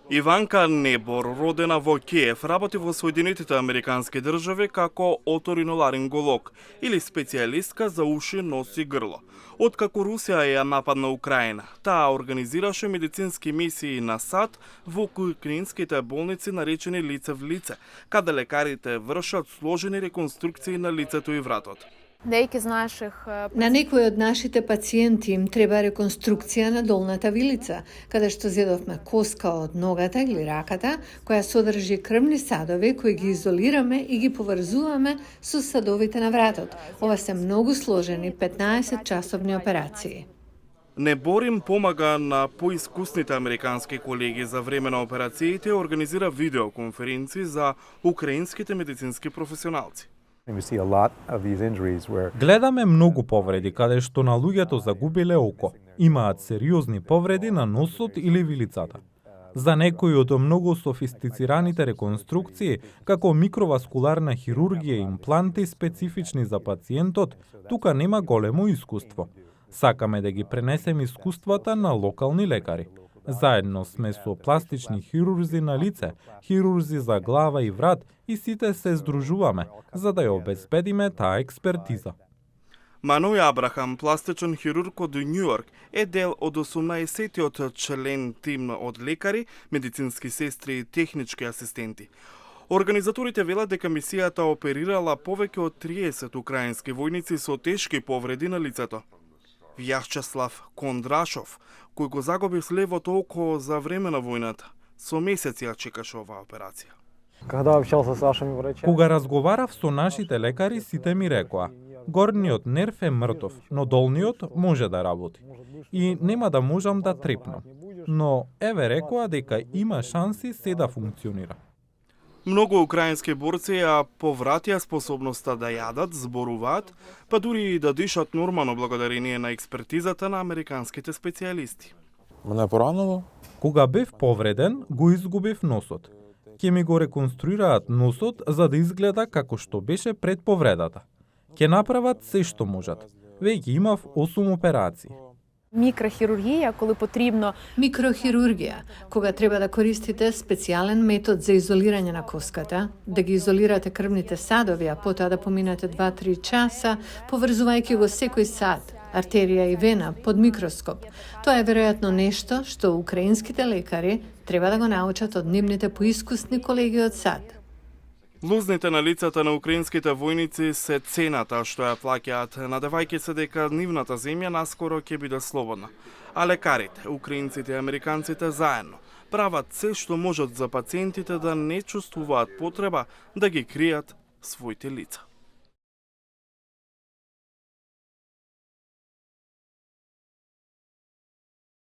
Иванка Небор, родена во Киев, работи во Соединетите Американски држави како оториноларинголог или специјалистка за уши, нос и грло. Откако Русија ја нападна Украина, таа организираше медицински мисии на САД во украинските болници наречени лице в лице, каде лекарите вршат сложени реконструкции на лицето и вратот. На некои од нашите пациенти им треба реконструкција на долната вилица, каде што зедовме коска од ногата или раката, која содржи крвни садови кои ги изолираме и ги поврзуваме со садовите на вратот. Ова се многу сложени 15-часовни операции. Небор им помага на поискусните американски колеги за време на операциите и организира видеоконференции за украинските медицински професионалци. Гледаме многу повреди каде што на луѓето загубиле око. Имаат сериозни повреди на носот или вилицата. За некои од многу софистицираните реконструкции, како микроваскуларна хирургија и импланти специфични за пациентот, тука нема големо искуство. Сакаме да ги пренесеме искуствата на локални лекари. Заедно сме со пластични хирурзи на лице, хирурзи за глава и врат и сите се здружуваме, за да ја обезбедиме таа експертиза. Маној Абрахам, пластичен хирург од Њујорк, е дел од 18-тиот член тим од лекари, медицински сестри и технички асистенти. Организаторите велат дека мисијата оперирала повеќе од 30 украински војници со тешки повреди на лицето. Вјачеслав Кондрашов, кој го загуби левото око за време на војната, со месеци ја чекаше оваа операција. Кога разговарав со нашите лекари, сите ми рекоа: горниот нерв е мртов, но долниот може да работи. И нема да можам да трепнам. Но еве рекоа дека има шанси се да функционира. Многу украински борци ја повратија способноста да јадат, зборуваат, па дури и да дишат нормално благодарение на експертизата на американските специјалисти. Мене поранило? Кога бев повреден, го изгубив носот. Ќе ми го реконструираат носот за да изгледа како што беше пред повредата. Ќе направат се што можат. Веќе имав 8 операции. Микрохирургија, коли потребно. Микрохирургија, кога треба да користите специјален метод за изолирање на коската, да ги изолирате крвните садови, а потоа да поминете 2-3 часа, поврзувајќи го секој сад, артерија и вена под микроскоп. Тоа е веројатно нешто што украинските лекари треба да го научат од нивните поискусни колеги од САД. Лузните на лицата на украинските војници се цената што ја плаќаат, надевајќи се дека нивната земја наскоро ќе биде слободна. А лекарите, украинците и американците заедно прават се што можат за пациентите да не чувствуваат потреба да ги кријат своите лица.